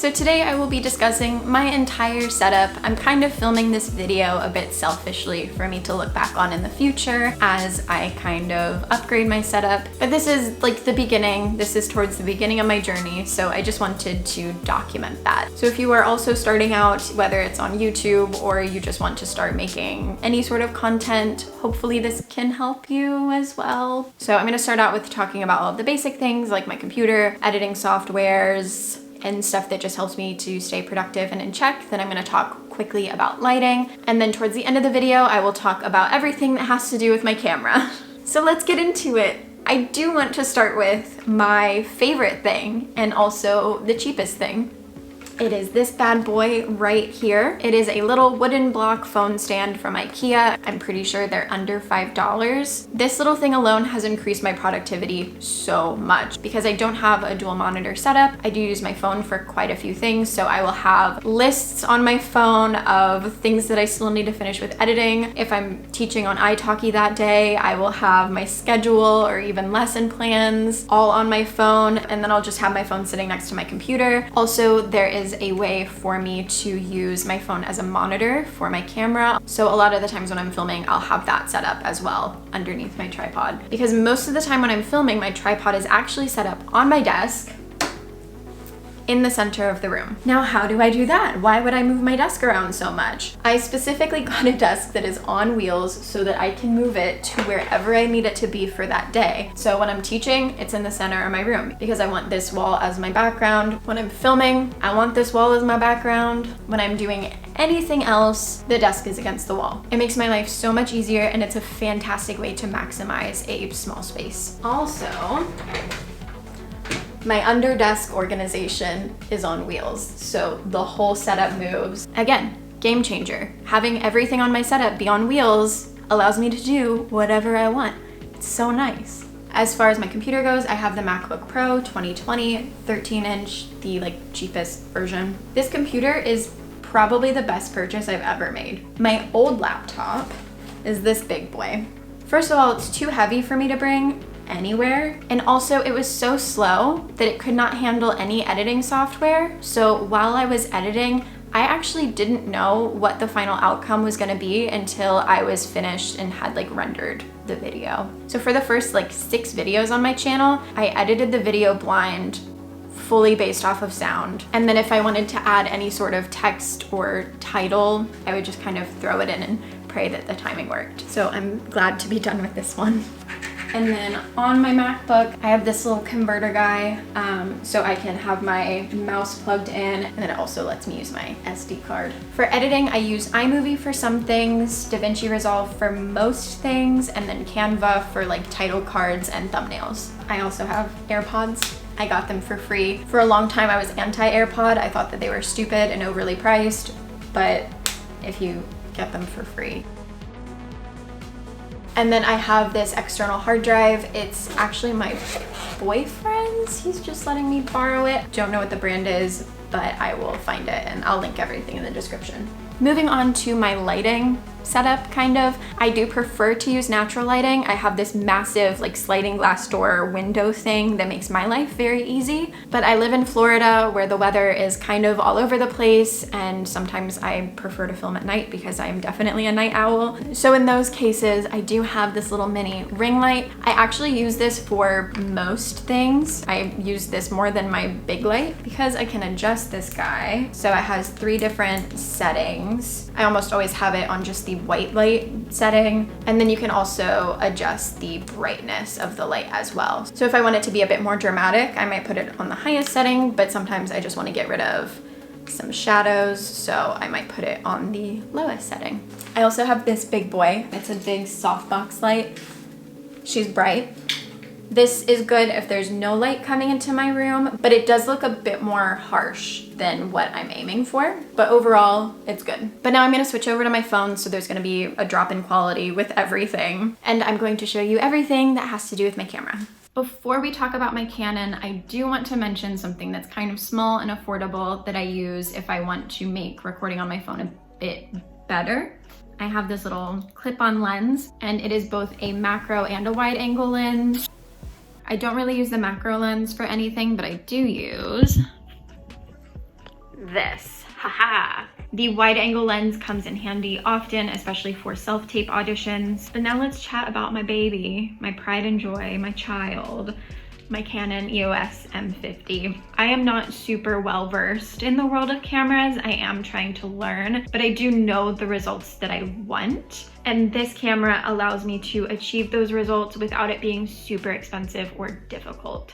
So today I will be discussing my entire setup. I'm kind of filming this video a bit selfishly for me to look back on in the future as I kind of upgrade my setup. But this is like the beginning. This is towards the beginning of my journey, so I just wanted to document that. So if you are also starting out, whether it's on YouTube or you just want to start making any sort of content, hopefully this can help you as well. So I'm gonna start out with talking about all of the basic things like my computer, editing softwares, and stuff that just helps me to stay productive and in check. Then I'm gonna talk quickly about lighting. And then towards the end of the video, I will talk about everything that has to do with my camera. So let's get into it. I do want to start with my favorite thing and also the cheapest thing. It is this bad boy right here. It is a little wooden block phone stand from IKEA. I'm pretty sure they're under $5. This little thing alone has increased my productivity so much because I don't have a dual monitor setup. I do use my phone for quite a few things, so I will have lists on my phone of things that I still need to finish with editing. If I'm teaching on italki that day, I will have my schedule or even lesson plans all on my phone, and then I'll just have my phone sitting next to my computer. Also, there is a way for me to use my phone as a monitor for my camera. So a lot of the times when I'm filming, I'll have that set up as well underneath my tripod. Because most of the time when I'm filming, my tripod is actually set up on my desk in the center of the room. Now, how do I do that? Why would I move my desk around so much? I specifically got a desk that is on wheels so that I can move it to wherever I need it to be for that day. So when I'm teaching, it's in the center of my room because I want this wall as my background. When I'm filming, I want this wall as my background. When I'm doing anything else, the desk is against the wall. It makes my life so much easier, and it's a fantastic way to maximize a small space. Also, my under desk organization is on wheels, so the whole setup moves. Again, game changer. Having everything on my setup be on wheels allows me to do whatever I want. It's so nice. As far as my computer goes, I have the MacBook Pro 2020, 13-inch, the cheapest version. This computer is probably the best purchase I've ever made. My old laptop is this big boy. First of all, it's too heavy for me to bring anywhere, and also it was so slow that it could not handle any editing software. So while I was editing, I actually didn't know what the final outcome was going to be until I was finished and had rendered the video. So for the first 6 videos on my channel, I edited the video blind, fully based off of sound. And then if I wanted to add any sort of text or title, I would just kind of throw it in and pray that the timing worked. So I'm glad to be done with this one. And then on my MacBook, I have this little converter guy, so I can have my mouse plugged in, and then it also lets me use my SD card. For editing, I use iMovie for some things, Davinci Resolve for most things, and then Canva for title cards and thumbnails. I also have AirPods. I got them for free. For a long time, I was anti-AirPod. I thought that they were stupid and overly priced, but if you get them for free. And then I have this external hard drive. It's actually my boyfriend's. He's just letting me borrow it. Don't know what the brand is, but I will find it and I'll link everything in the description. Moving on to my lighting setup, I do prefer to use natural lighting. I have this massive sliding glass door window thing that makes my life very easy. But I live in Florida where the weather is kind of all over the place, and sometimes I prefer to film at night because I'm definitely a night owl. So in those cases, I do have this little mini ring light. I actually use this for most things. I use this more than my big light because I can adjust this guy. So it has 3 different settings. I almost always have it on just the white light setting, and then you can also adjust the brightness of the light as well. So if I want it to be a bit more dramatic, I might put it on the highest setting, but sometimes I just want to get rid of some shadows, so I might put it on the lowest setting. I also have this big boy. It's a big softbox light. She's bright. This is good if there's no light coming into my room, but it does look a bit more harsh than what I'm aiming for. But overall, it's good. But now I'm gonna switch over to my phone, so there's gonna be a drop in quality with everything. And I'm going to show you everything that has to do with my camera. Before we talk about my Canon, I do want to mention something that's kind of small and affordable that I use if I want to make recording on my phone a bit better. I have this little clip-on lens, and it is both a macro and a wide angle lens. I don't really use the macro lens for anything, but I do use this. Haha. The wide angle lens comes in handy often, especially for self-tape auditions. But now let's chat about my baby, my pride and joy, my child, my Canon EOS M50. I am not super well versed in the world of cameras. I am trying to learn, but I do know the results that I want. And this camera allows me to achieve those results without it being super expensive or difficult.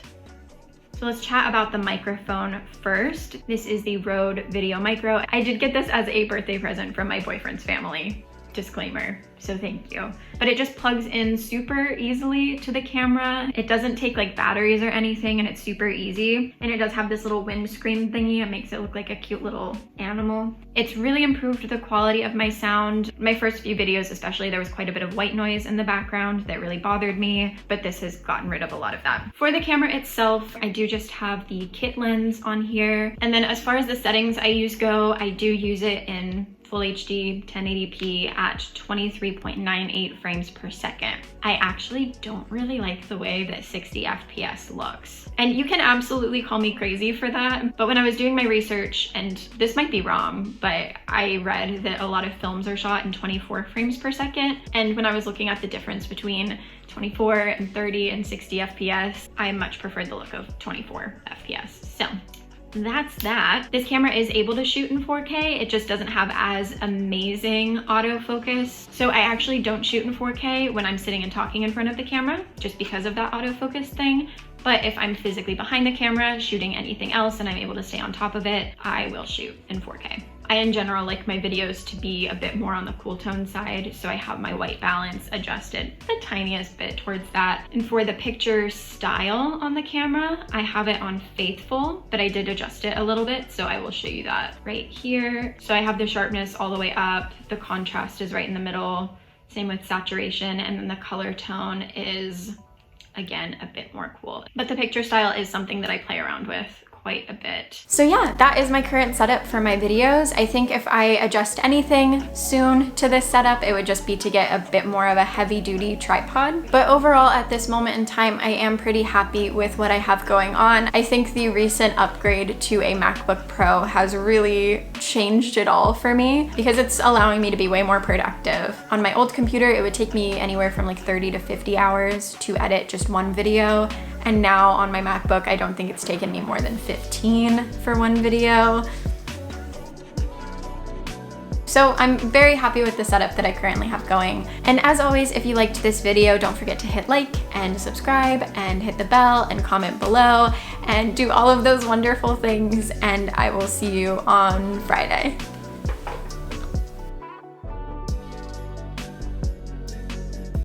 So let's chat about the microphone first. This is the Rode Video Micro. I did get this as a birthday present from my boyfriend's family. Disclaimer, so thank you. But it just plugs in super easily to the camera. It doesn't take like batteries or anything, and it's super easy. And it does have this little windscreen thingy. It makes it look like a cute little animal. It's really improved the quality of my sound. My first few videos especially, there was quite a bit of white noise in the background that really bothered me, but this has gotten rid of a lot of that. For the camera itself, I do just have the kit lens on here. And then as far as the settings I use go, I do use it in Full HD 1080p at 23.98 frames per second. I actually don't really like the way that 60 FPS looks. And you can absolutely call me crazy for that, but when I was doing my research, and this might be wrong, but I read that a lot of films are shot in 24 frames per second. And when I was looking at the difference between 24 and 30 and 60 FPS, I much preferred the look of 24 FPS. So that's that. This camera is able to shoot in 4K. It just doesn't have as amazing autofocus. So I actually don't shoot in 4K when I'm sitting and talking in front of the camera, just because of that autofocus thing. But if I'm physically behind the camera shooting anything else and I'm able to stay on top of it, I will shoot in 4K. I in general like my videos to be a bit more on the cool tone side, so I have my white balance adjusted the tiniest bit towards that. And for the picture style on the camera, I have it on faithful, but I did adjust it a little bit, so I will show you that right here. So I have the sharpness all the way up, the contrast is right in the middle, same with saturation, and then the color tone is, again, a bit more cool. But the picture style is something that I play around with quite a bit. So yeah, that is my current setup for my videos. I think if I adjust anything soon to this setup, it would just be to get a bit more of a heavy duty tripod. But overall, at this moment in time, I am pretty happy with what I have going on. I think the recent upgrade to a MacBook Pro has really changed it all for me, because it's allowing me to be way more productive. On my old computer, it would take me anywhere from like 30 to 50 hours to edit just one video. And now on my MacBook, I don't think it's taken me more than 15 for one video. So I'm very happy with the setup that I currently have going. And as always, if you liked this video, don't forget to hit like and subscribe and hit the bell and comment below and do all of those wonderful things. And I will see you on Friday.